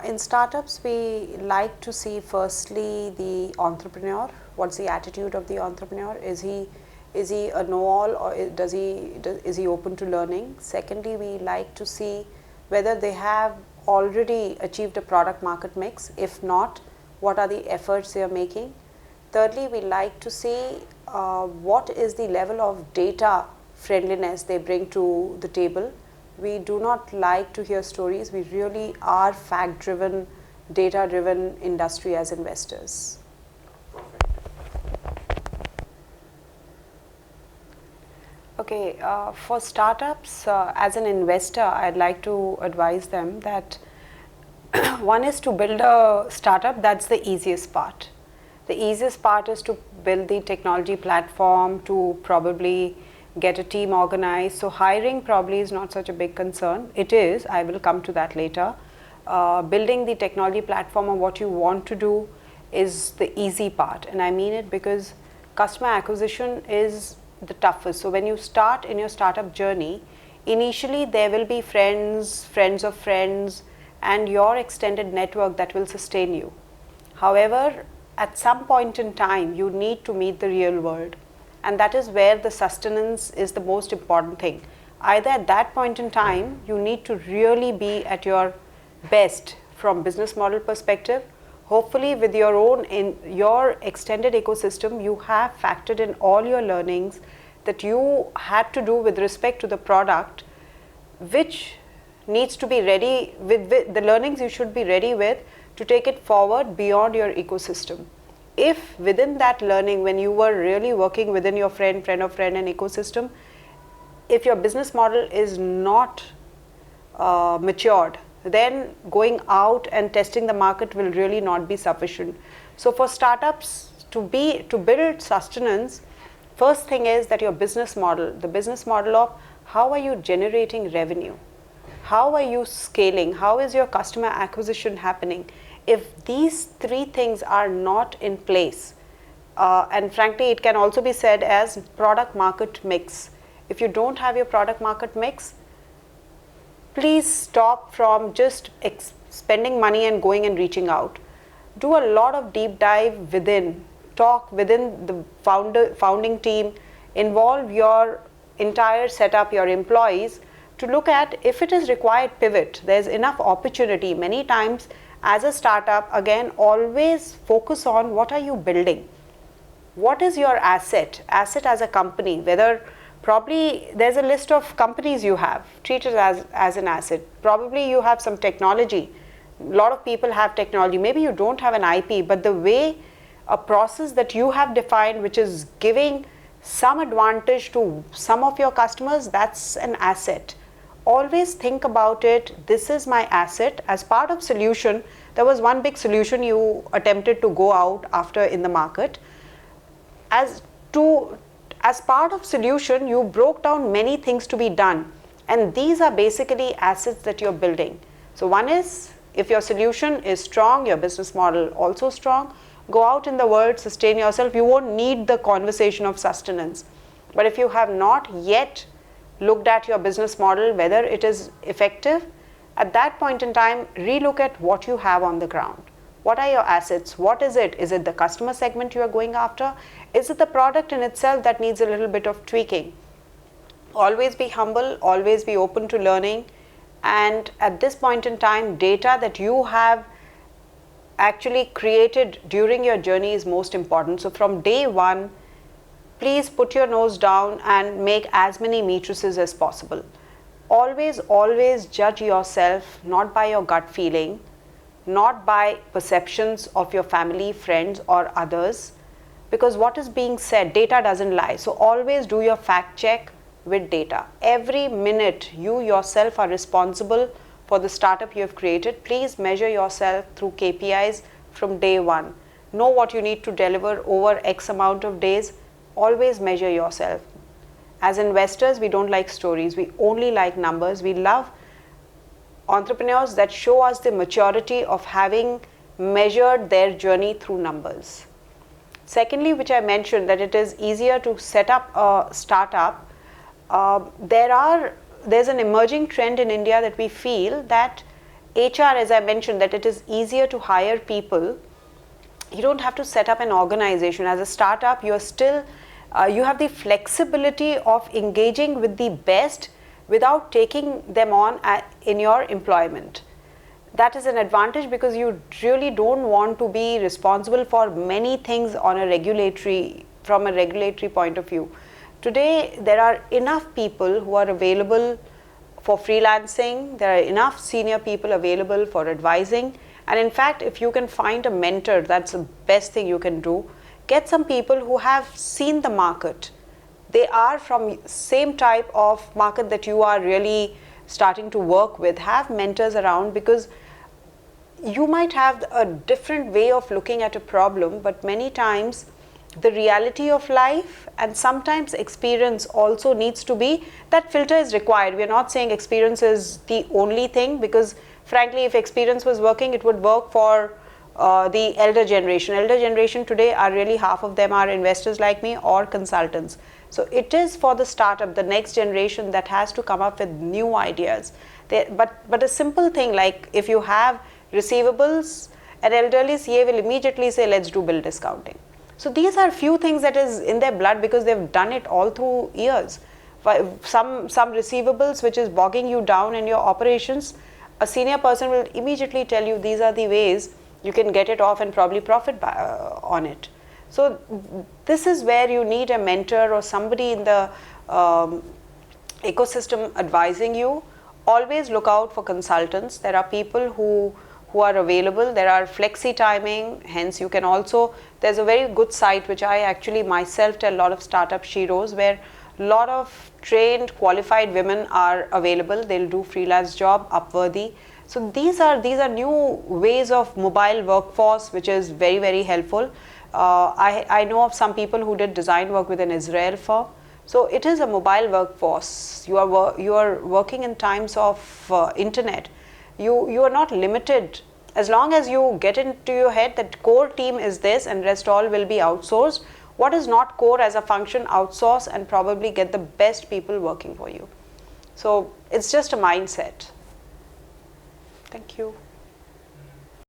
In startups, we like to see firstly the entrepreneur. What's the attitude of the entrepreneur? Is he a know-all, or is he open to learning? Secondly, we like to see whether they have already achieved a product market mix. If not, what are the efforts they are making? Thirdly, we like to see what is the level of data friendliness they bring to the table. We do not like to hear stories. We really are fact-driven, data-driven industry as investors. Okay, for startups, as an investor, I'd like to advise them that one is to build a startup. That's the easiest part. The easiest part is to build the technology platform, to probably get a team organized. So hiring probably is not such a big concern. It is, I will come to that later. Building the technology platform of what you want to do is the easy part. And I mean it because customer acquisition is the toughest. So when you start in your startup journey, initially there will be friends, friends of friends, and your extended network that will sustain you. However, at some point in time, you need to meet the real world. And that is where the sustenance is the most important thing. Either at that point in time, you need to really be at your best from business model perspective. Hopefully with your own, in your extended ecosystem, you have factored in all your learnings that you had to do with respect to the product, which needs to be ready with the learnings you should be ready with to take it forward beyond your ecosystem. If within that learning, when you were really working within your friend of friend and ecosystem, if your business model is not matured, then going out and testing the market will really not be sufficient. So for startups to build sustenance, first thing is that your business model, the business model of how are you generating revenue? How are you scaling? How is your customer acquisition happening? If these three things are not in place, and frankly it can also be said as product market mix. If you don't have your product market mix, please stop from just spending money and going and reaching out. Do a lot of deep dive within, talk within the founding team, involve your entire setup, your employees, to look at if it is required pivot. There's enough opportunity. Many times as a startup, again, always focus on what are you building? What is your asset as a company? Whether probably there's a list of companies you have, treat it as an asset. Probably you have some technology. A lot of people have technology. Maybe you don't have an IP, but the way a process that you have defined, which is giving some advantage to some of your customers, that's an asset. Always think about it, this is my asset. As part of solution, there was one big solution you attempted to go out after in the market. As part of solution, you broke down many things to be done. And these are basically assets that you're building. So one is, if your solution is strong, your business model also strong, go out in the world, sustain yourself. You won't need the conversation of sustenance. But if you have not yet looked at your business model, whether it is effective, at that point in time, relook at what you have on the ground. What are your assets? What is it? Is it the customer segment you are going after? Is it the product in itself that needs a little bit of tweaking? Always be humble, always be open to learning. And at this point in time, data that you have actually created during your journey is most important. So from day one, please put your nose down and make as many matrices as possible. Always, always judge yourself not by your gut feeling, not by perceptions of your family, friends or others, because what is being said, data doesn't lie. So always do your fact check with data. Every minute you yourself are responsible for the startup you have created. Please measure yourself through KPIs from day one. Know what you need to deliver over X amount of days. Always measure yourself. As investors, we don't like stories. We only like numbers. We love entrepreneurs that show us the maturity of having measured their journey through numbers. Secondly, which I mentioned, that it is easier to set up a startup. There's an emerging trend in India that we feel that HR, as I mentioned, that it is easier to hire people. You don't have to set up an organization. As a startup, you are still, you have the flexibility of engaging with the best without taking them on in your employment. That is an advantage because you really don't want to be responsible for many things on a regulatory, from a regulatory point of view. Today, there are enough people who are available for freelancing. There are enough senior people available for advising. And in fact, if you can find a mentor, that's the best thing you can do. Get some people who have seen the market. They are from same type of market that you are really starting to work with. Have mentors around, because you might have a different way of looking at a problem, but many times the reality of life and sometimes experience also needs to be, that filter is required. We are not saying experience is the only thing, because frankly, if experience was working, it would work for the elder generation. Elder generation today are really, half of them are investors like me or consultants. So it is for the startup, the next generation, that has to come up with new ideas. But a simple thing like, if you have receivables, an elderly CA will immediately say, let's do bill discounting. So these are few things that is in their blood, because they've done it all through years. Some receivables which is bogging you down in your operations, a senior person will immediately tell you these are the ways you can get it off and probably profit on it. So this is where you need a mentor or somebody in the ecosystem advising you. Always look out for consultants. There are people who are available. There are flexi timing, hence you can also, there's a very good site which I actually myself tell a lot of startup sheroes, where a lot of trained, qualified women are available. They'll do freelance job, Upworthy. So these are new ways of mobile workforce, which is very, very helpful. I know of some people who did design work with an Israel firm. So it is a mobile workforce. You are working in times of internet. You are not limited. As long as you get into your head that core team is this and rest all will be outsourced, what is not core as a function, outsource and probably get the best people working for you. So it's just a mindset. Thank you.